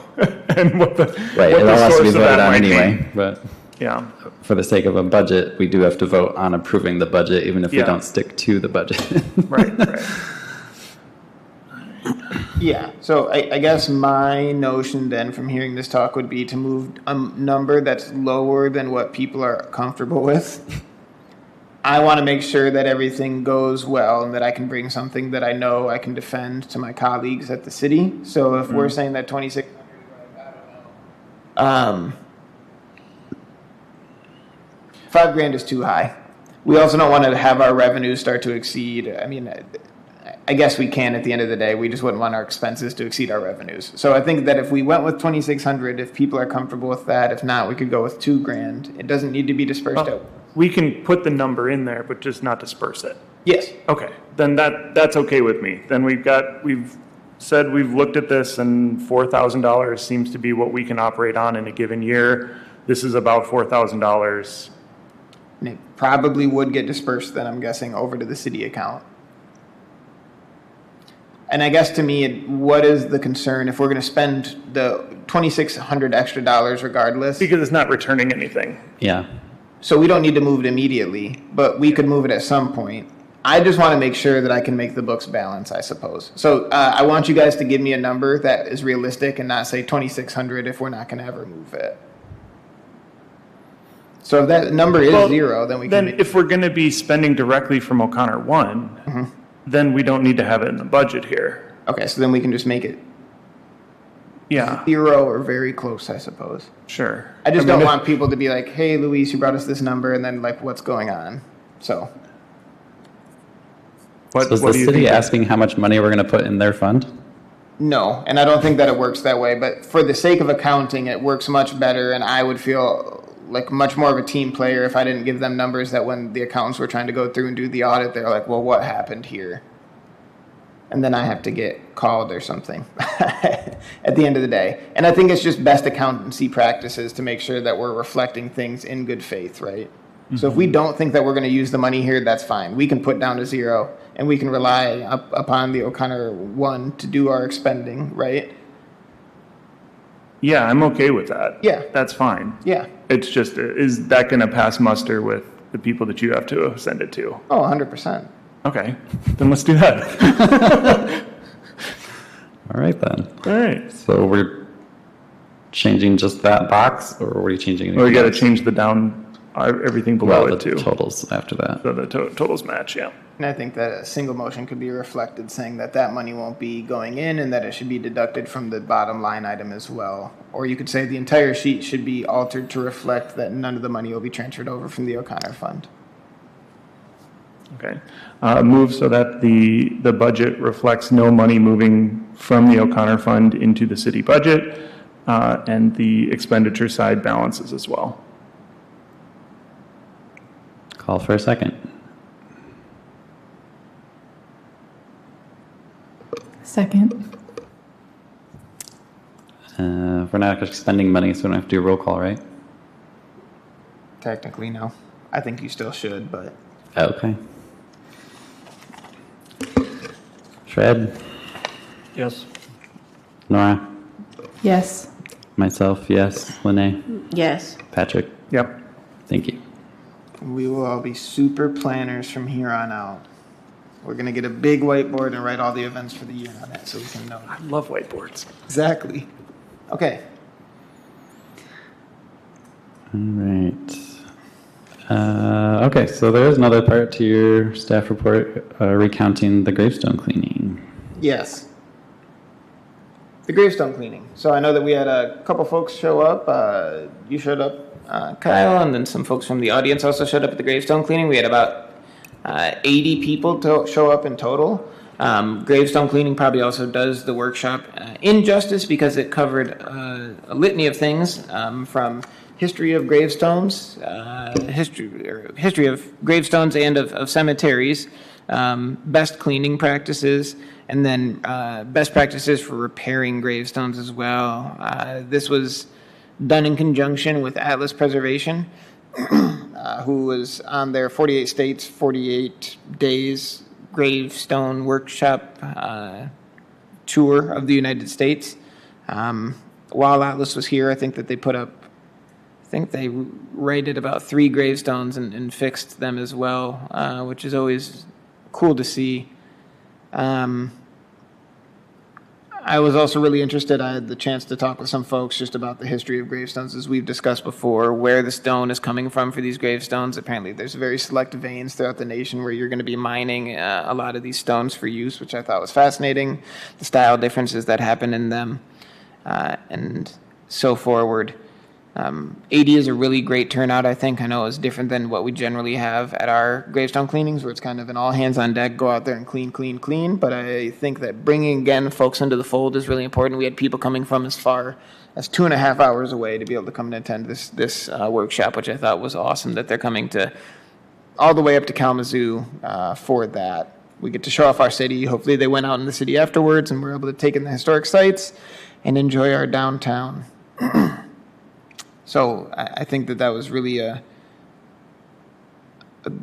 and what the, Right, what it all the has to be source of voted that on might be. anyway, but Yeah, for the sake of a budget, we do have to vote on approving the budget, even if we Yeah. don't stick to the budget. right. Yeah, so I guess my notion then from hearing this talk would be to move a number that's lower than what people are comfortable with. I want to make sure that everything goes well and that I can bring something that I know I can defend to my colleagues at the city. So if we're saying that 26, $5,000 is too high. We also don't want to have our revenues start to exceed. I mean, I guess we can at the end of the day. We just wouldn't want our expenses to exceed our revenues. So I think that if we went with 2,600, if people are comfortable with that, if not, we could go with $2,000. It doesn't need to be dispersed out. We can put the number in there, but just not disperse it. Yes. Okay, then that's okay with me. Then we've said we've looked at this and $4,000 seems to be what we can operate on in a given year. This is about $4,000. And it probably would get dispersed then, I'm guessing, over to the city account. And I guess to me, what is the concern if we're going to spend the $2,600 extra regardless? Because it's not returning anything. Yeah. So we don't need to move it immediately, but we could move it at some point. I just want to make sure that I can make the books balance, I suppose. So I want you guys to give me a number that is realistic and not say 2,600 if we're not going to ever move it. So if that number is zero, then we can. Then if we're going to be spending directly from O'Connor 1, then we don't need to have it in the budget here. Okay, so then we can just make it Yeah, zero or very close, I suppose. sure. I just mean, don't want people to be like, hey, Luis, you brought us this number, and then like, what's going on? So. So is the do you city think? asking how much money we're going to put in their fund? No, and I don't think that it works that way, but for the sake of accounting, it works much better, and I would feel like much more of a team player if I didn't give them numbers that when the accountants were trying to go through and do the audit, they're like, well, what happened here? And then I have to get called or something at the end of the day. And I think it's just best accountancy practices to make sure that we're reflecting things in good faith, right? So if we don't think that we're going to use the money here, that's fine. We can put down to zero, and we can rely upon the O'Connor 1 to do our expending, right? Yeah, I'm okay with that. Yeah. That's fine. Yeah. It's just, is that going to pass muster with the people that you have to send it to? Oh, 100%. Okay, then let's do that. All right, then. All right. So we're changing just that box, or are we changing anything Well, we got to else? change the down, everything below Well, it the too. totals after that. So the totals match, yeah. And I think that a single motion could be reflected saying that that money won't be going in and that it should be deducted from the bottom line item as well. Or you could say the entire sheet should be altered to reflect that none of the money will be transferred over from the O'Connor fund. Okay. Move so that the budget reflects no money moving from the O'Connor fund into the city budget, and the expenditure side balances as well. Call for a second. Second. We're not spending money, so we don't have to do a roll call, right? Technically, no. I think you still should, but Okay. Shred, Yes. Nora, Yes. myself, yes. Lene, Yes. Patrick, Yep. thank you. we will all be super planners from here on out. We're going to get a big whiteboard and write all the events for the year on it so we can know. I love whiteboards. Exactly. Okay. All right. Okay, so there is another part to your staff report recounting the gravestone cleaning. Yes. The gravestone cleaning. So I know that we had a couple folks show up. You showed up, Kyle, and then some folks from the audience also showed up at the gravestone cleaning. We had about 80 people to show up in total. Gravestone cleaning probably also does the workshop injustice because it covered a litany of things from history of gravestones, history of gravestones and of cemeteries, best cleaning practices, and then best practices for repairing gravestones as well. This was done in conjunction with Atlas Preservation, who was on their 48 states, 48 days gravestone workshop tour of the United States. While Atlas was here, I think that they rated about 3 gravestones and fixed them as well, which is always cool to see. I was also really interested. I had the chance to talk with some folks just about the history of gravestones, as we've discussed before, where the stone is coming from for these gravestones. Apparently, there's very select veins throughout the nation where you're going to be mining a lot of these stones for use, which I thought was fascinating. The style differences that happen in them, and so forward. 80 is a really great turnout, I think. I know it's different than what we generally have at our gravestone cleanings, where it's kind of an all hands on deck, go out there and clean, clean, clean. But I think that bringing, again, folks into the fold is really important. We had people coming from as far as 2.5 hours away to be able to come and attend this workshop, which I thought was awesome, that they're coming to all the way up to Kalamazoo for that. We get to show off our city. Hopefully they went out in the city afterwards and we're able to take in the historic sites and enjoy our downtown. So I think that was really a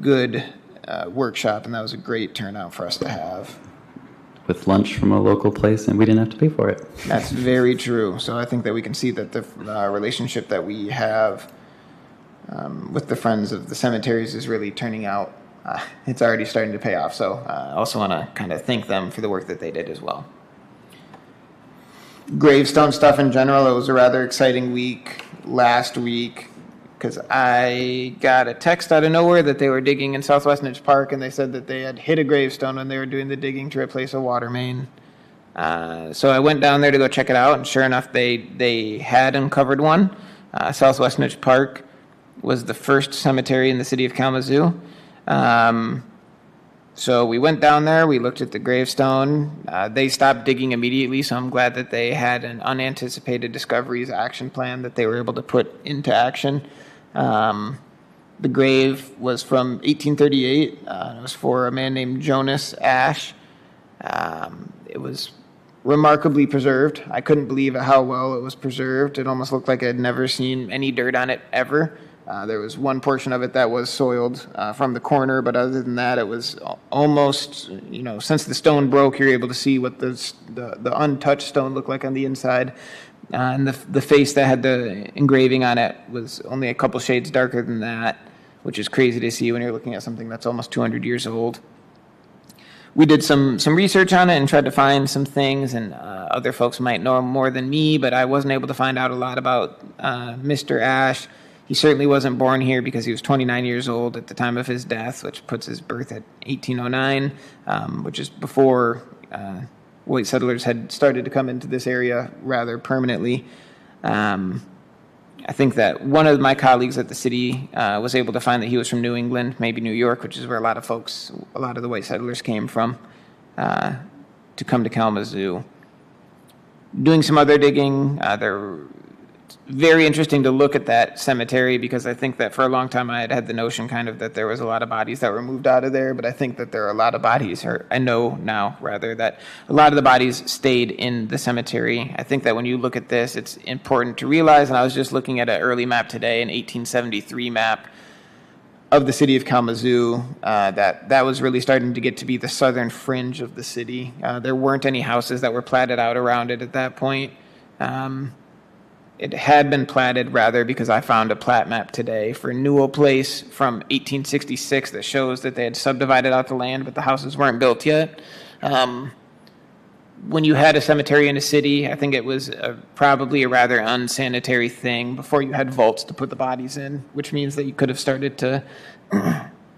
good workshop, and that was a great turnout for us to have. With lunch from a local place, and we didn't have to pay for it. That's very true. So I think that we can see that the relationship that we have with the Friends of the Cemeteries is really turning out. It's already starting to pay off. So I also want to kind of thank them for the work that they did as well. Gravestone stuff in general, it was a rather exciting week last week because I got a text out of nowhere that they were digging in Southwest Niche Park, and they said that they had hit a gravestone when they were doing the digging to replace a water main. So I went down there to go check it out, and sure enough, they had uncovered one. Southwest Niche Park was the first cemetery in the city of Kalamazoo. So we went down there, we looked at the gravestone. They stopped digging immediately, so I'm glad that they had an unanticipated discoveries action plan that they were able to put into action. The grave was from 1838. It was for a man named Jonas Ash. It was remarkably preserved. I couldn't believe how well it was preserved. It almost looked like I'd never seen any dirt on it ever. There was one portion of it that was soiled from the corner, but other than that, it was almost, since the stone broke, you're able to see what the untouched stone looked like on the inside. And the face that had the engraving on it was only a couple shades darker than that, which is crazy to see when you're looking at something that's almost 200 years old. We did some research on it and tried to find some things, and other folks might know more than me, but I wasn't able to find out a lot about Mr. Ash. He certainly wasn't born here because he was 29 years old at the time of his death, which puts his birth at 1809, which is before white settlers had started to come into this area rather permanently. I think that one of my colleagues at the city was able to find that he was from New England, maybe New York, which is where a lot of the white settlers came from to come to Kalamazoo. Doing some other digging, it's very interesting to look at that cemetery because I think that for a long time I had the notion kind of that there was a lot of bodies that were moved out of there, but I think that there are a lot of bodies, or I know now rather, that a lot of the bodies stayed in the cemetery. I think that when you look at this, it's important to realize, and I was just looking at an early map today, an 1873 map of the city of Kalamazoo, that was really starting to get to be the southern fringe of the city. There weren't any houses that were platted out around it at that point. It had been platted, rather, because I found a plat map today for Newell Place from 1866 that shows that they had subdivided out the land, but the houses weren't built yet. When you had a cemetery in a city, I think it was probably a rather unsanitary thing before you had vaults to put the bodies in, which means that you could have started to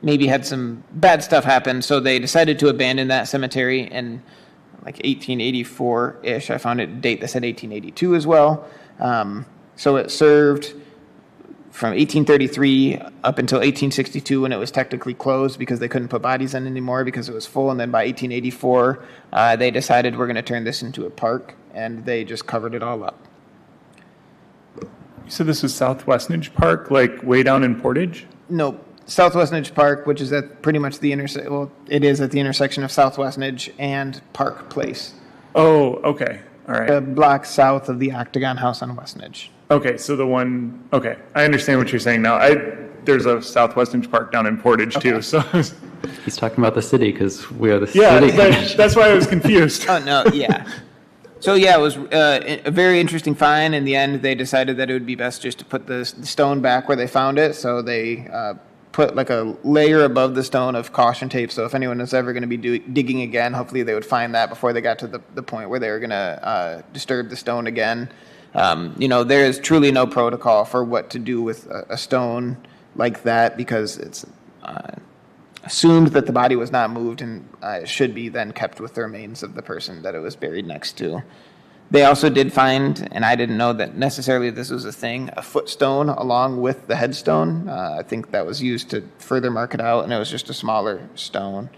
maybe had some bad stuff happen. So they decided to abandon that cemetery in like 1884-ish. I found a date that said 1882 as well. So it served from 1833 up until 1862 when it was technically closed because they couldn't put bodies in anymore because it was full. And then by 1884, they decided we're going to turn this into a park, and they just covered it all up. So this was Southwest Niche Park, like way down in Portage? No, Southwest Niche Park, which is at pretty much it is at the intersection of Southwest Niche and Park Place. Oh, okay. All right. A block south of the Octagon House on West Niche. Okay, so okay, I understand what you're saying now. There's a Southwest Niche Park down in Portage too, so. He's talking about the city because we are the Yeah, city. that's why I was confused. Oh, no, yeah. So, yeah, it was a very interesting find. In the end, they decided that it would be best just to put the stone back where they found it, so they put like a layer above the stone of caution tape, so if anyone was ever going to be digging again, hopefully they would find that before they got to the point where they were going to disturb the stone again. There is truly no protocol for what to do with a stone like that, because it's assumed that the body was not moved and should be then kept with the remains of the person that it was buried next to. They also did find, and I didn't know that necessarily this was a thing, a footstone along with the headstone. I think that was used to further mark it out, and it was just a smaller stone.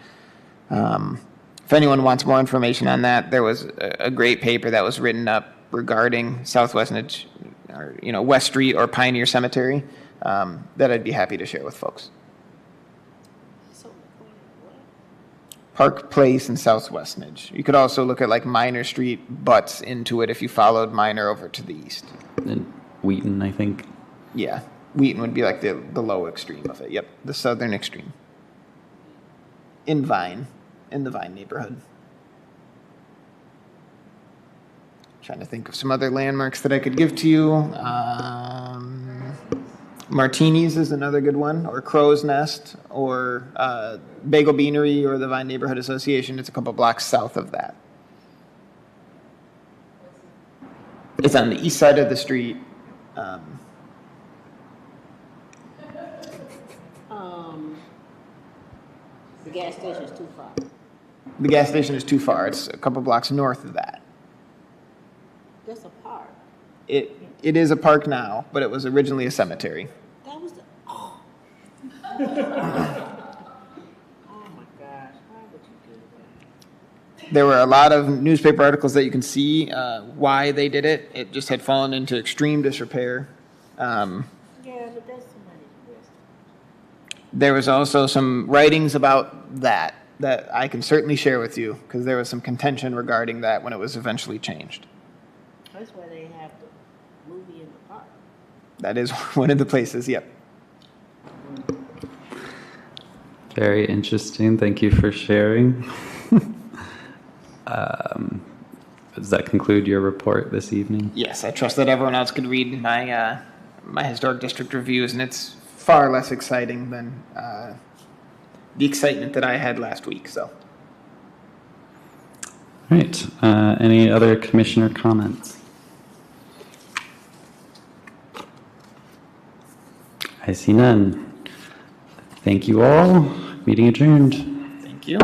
If anyone wants more information on that, there was a great paper that was written up regarding Southwest or West Street or Pioneer Cemetery that I'd be happy to share with folks. Park Place and Southwest Nidge. You could also look at like Minor Street butts into it if you followed Minor over to the east. And Wheaton, I think. Yeah, Wheaton would be like the low extreme of it. Yep, the southern extreme. In the Vine neighborhood. Trying to think of some other landmarks that I could give to you. Martini's is another good one, or Crow's Nest, or Bagel Beanery, or the Vine Neighborhood Association. It's a couple blocks south of that. It's on the east side of the street. The gas station is too far. The gas station is too far. It's a couple blocks north of that. That's a park. It is a park now, but it was originally a cemetery. That was oh. Oh my gosh, why would you do that? There were a lot of newspaper articles that you can see why they did it. It just had fallen into extreme disrepair. Yeah, but that's somebody's risk. There was also some writings about that I can certainly share with you, because there was some contention regarding that when it was eventually changed. That's why they have the movie in the park. That is one of the places, yep. Very interesting. Thank you for sharing. Does that conclude your report this evening? Yes, I trust that everyone else could read my historic district reviews, and it's far less exciting than the excitement that I had last week, so. All right. Any other commissioner comments? I see none. Thank you all. Meeting adjourned. Thank you.